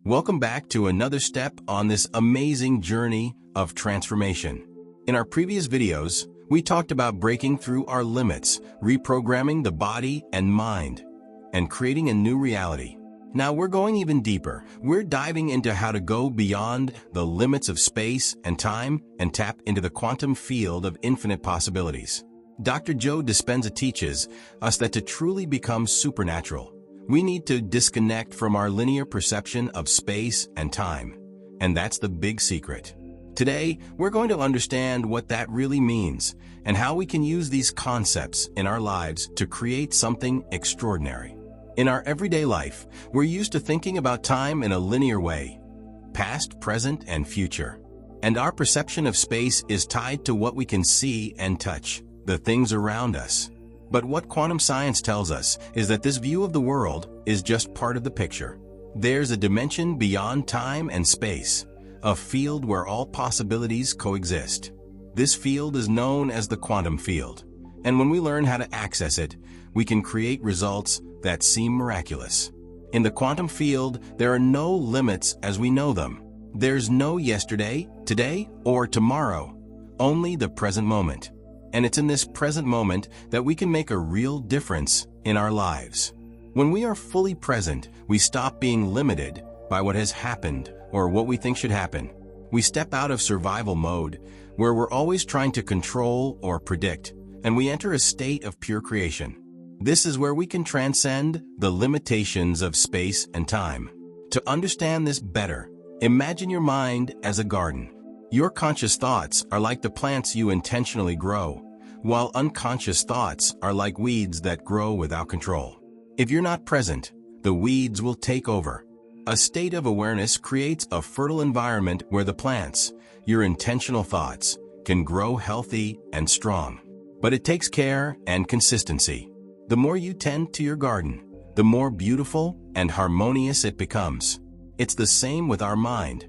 Welcome back to another step on this amazing journey of transformation. In our previous videos, we talked about breaking through our limits, reprogramming the body and mind, and creating a new reality. Now we're going even deeper. We're diving into how to go beyond the limits of space and time and tap into the quantum field of infinite possibilities. Dr. Joe Dispenza teaches us that to truly become supernatural, we need to disconnect from our linear perception of space and time. And that's the big secret. Today, we're going to understand what that really means and how we can use these concepts in our lives to create something extraordinary. In our everyday life, we're used to thinking about time in a linear way, past, present, and future. And our perception of space is tied to what we can see and touch, the things around us. But what quantum science tells us is that this view of the world is just part of the picture. There's a dimension beyond time and space, a field where all possibilities coexist. This field is known as the quantum field, and when we learn how to access it, we can create results that seem miraculous. In the quantum field, there are no limits as we know them. There's no yesterday, today, or tomorrow, only the present moment. And it's in this present moment that we can make a real difference in our lives. When we are fully present, we stop being limited by what has happened or what we think should happen. We step out of survival mode, where we're always trying to control or predict, and we enter a state of pure creation. This is where we can transcend the limitations of space and time. To understand this better, imagine your mind as a garden. Your conscious thoughts are like the plants you intentionally grow, while unconscious thoughts are like weeds that grow without control. If you're not present, the weeds will take over. A state of awareness creates a fertile environment where the plants, your intentional thoughts, can grow healthy and strong. But it takes care and consistency. The more you tend to your garden, the more beautiful and harmonious it becomes. It's the same with our mind.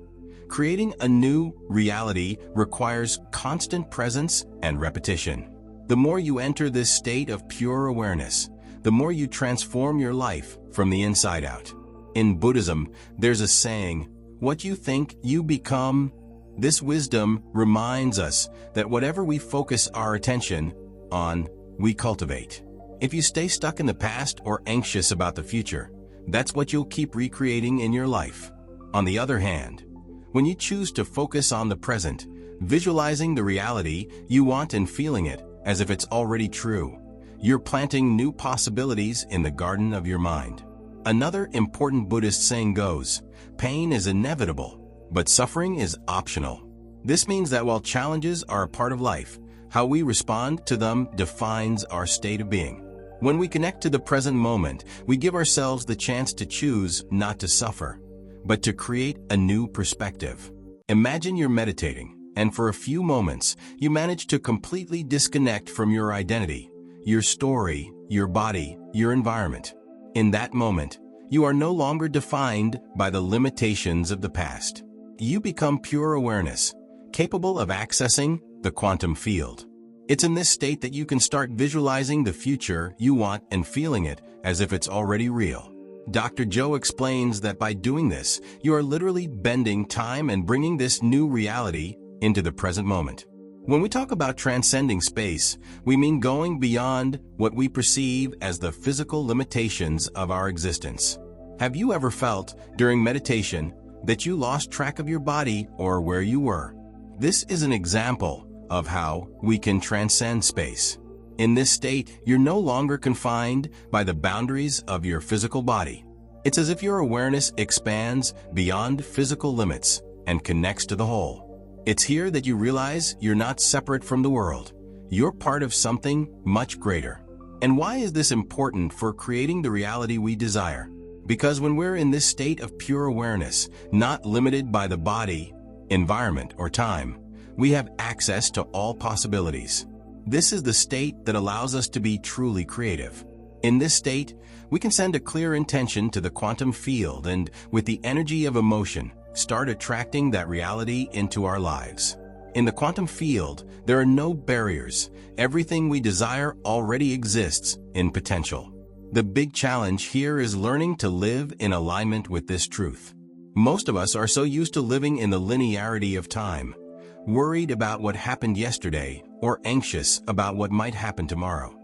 Creating a new reality requires constant presence and repetition. The more you enter this state of pure awareness, the more you transform your life from the inside out. In Buddhism, there's a saying, "What you think, you become." This wisdom reminds us that whatever we focus our attention on, we cultivate. If you stay stuck in the past or anxious about the future, that's what you'll keep recreating in your life. On the other hand, when you choose to focus on the present, visualizing the reality you want and feeling it as if it's already true, you're planting new possibilities in the garden of your mind. Another important Buddhist saying goes, "Pain is inevitable, but suffering is optional." This means that while challenges are a part of life, how we respond to them defines our state of being. When we connect to the present moment, we give ourselves the chance to choose not to suffer, but to create a new perspective. Imagine you're meditating, and for a few moments, you manage to completely disconnect from your identity, your story, your body, your environment. In that moment, you are no longer defined by the limitations of the past. You become pure awareness, capable of accessing the quantum field. It's in this state that you can start visualizing the future you want and feeling it as if it's already real. Dr. Joe explains that by doing this, you are literally bending time and bringing this new reality into the present moment. When we talk about transcending space, we mean going beyond what we perceive as the physical limitations of our existence. Have you ever felt, during meditation, that you lost track of your body or where you were? This is an example of how we can transcend space. In this state, you're no longer confined by the boundaries of your physical body. It's as if your awareness expands beyond physical limits and connects to the whole. It's here that you realize you're not separate from the world. You're part of something much greater. And why is this important for creating the reality we desire? Because when we're in this state of pure awareness, not limited by the body, environment, or time, we have access to all possibilities. This is the state that allows us to be truly creative. In this state, we can send a clear intention to the quantum field and, with the energy of emotion, start attracting that reality into our lives. In the quantum field, there are no barriers. Everything we desire already exists in potential. The big challenge here is learning to live in alignment with this truth. Most of us are so used to living in the linearity of time, worried about what happened yesterday or anxious about what might happen tomorrow,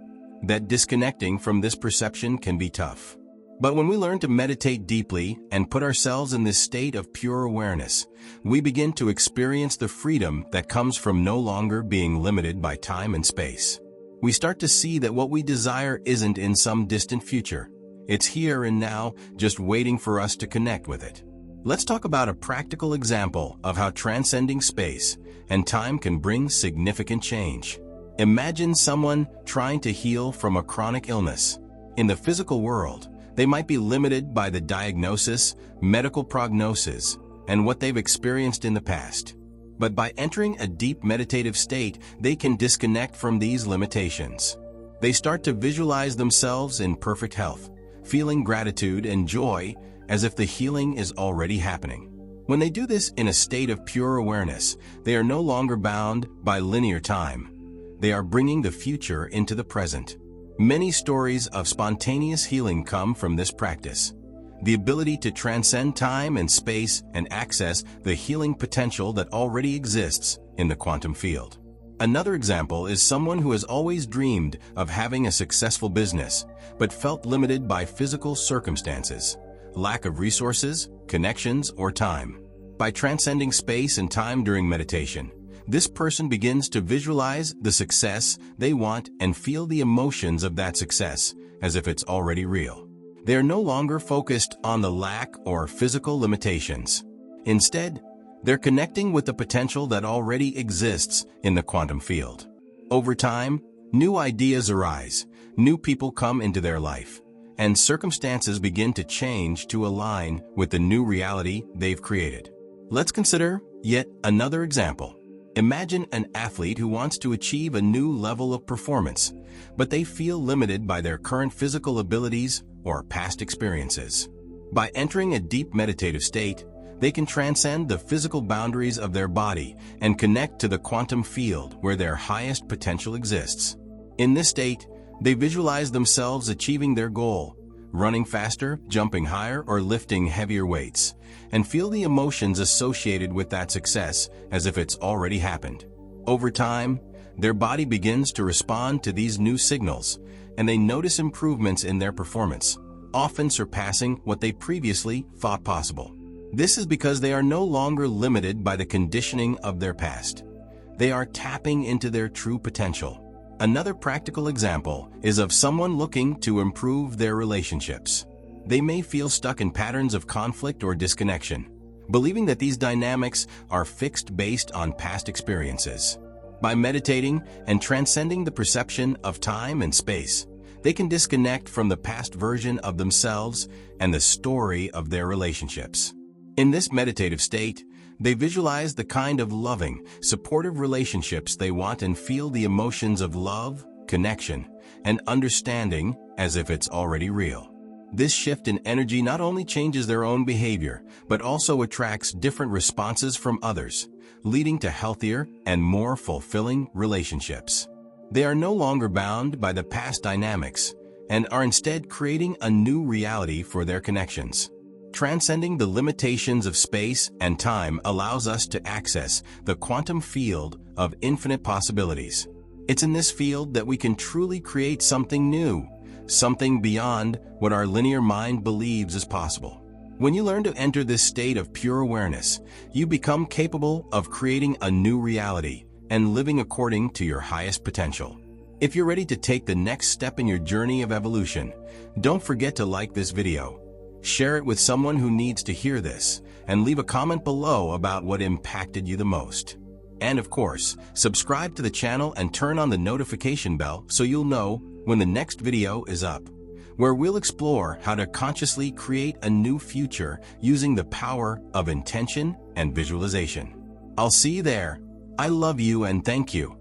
that disconnecting from this perception can be tough. But when we learn to meditate deeply and put ourselves in this state of pure awareness, we begin to experience the freedom that comes from no longer being limited by time and space. We start to see that what we desire isn't in some distant future. It's here and now, just waiting for us to connect with it. Let's talk about a practical example of how transcending space and time can bring significant change. Imagine someone trying to heal from a chronic illness. In the physical world, they might be limited by the diagnosis, medical prognosis, and what they've experienced in the past. But by entering a deep meditative state, they can disconnect from these limitations. They start to visualize themselves in perfect health, feeling gratitude and joy as if the healing is already happening. When they do this in a state of pure awareness, they are no longer bound by linear time. They are bringing the future into the present. Many stories of spontaneous healing come from this practice. The ability to transcend time and space and access the healing potential that already exists in the quantum field. Another example is someone who has always dreamed of having a successful business, but felt limited by physical circumstances, lack of resources, connections, or time. By transcending space and time during meditation, this person begins to visualize the success they want and feel the emotions of that success as if it's already real. They are no longer focused on the lack or physical limitations. Instead, they're connecting with the potential that already exists in the quantum field. Over time, new ideas arise, new people come into their life, and circumstances begin to change to align with the new reality they've created. Let's consider yet another example. Imagine an athlete who wants to achieve a new level of performance, but they feel limited by their current physical abilities or past experiences. By entering a deep meditative state, they can transcend the physical boundaries of their body and connect to the quantum field where their highest potential exists. In this state, they visualize themselves achieving their goal, running faster, jumping higher, or lifting heavier weights, and feel the emotions associated with that success as if it's already happened. Over time, their body begins to respond to these new signals, and they notice improvements in their performance, often surpassing what they previously thought possible. This is because they are no longer limited by the conditioning of their past. They are tapping into their true potential. Another practical example is of someone looking to improve their relationships. They may feel stuck in patterns of conflict or disconnection, believing that these dynamics are fixed based on past experiences. By meditating and transcending the perception of time and space, they can disconnect from the past version of themselves and the story of their relationships. In this meditative state, they visualize the kind of loving, supportive relationships they want and feel the emotions of love, connection, and understanding as if it's already real. This shift in energy not only changes their own behavior, but also attracts different responses from others, leading to healthier and more fulfilling relationships. They are no longer bound by the past dynamics and are instead creating a new reality for their connections. Transcending the limitations of space and time allows us to access the quantum field of infinite possibilities. It's in this field that we can truly create something new, something beyond what our linear mind believes is possible. When you learn to enter this state of pure awareness, you become capable of creating a new reality and living according to your highest potential. If you're ready to take the next step in your journey of evolution, don't forget to like this video, share it with someone who needs to hear this, and leave a comment below about what impacted you the most. And of course, subscribe to the channel and turn on the notification bell so you'll know when the next video is up, where we'll explore how to consciously create a new future using the power of intention and visualization. I'll see you there. I love you and thank you.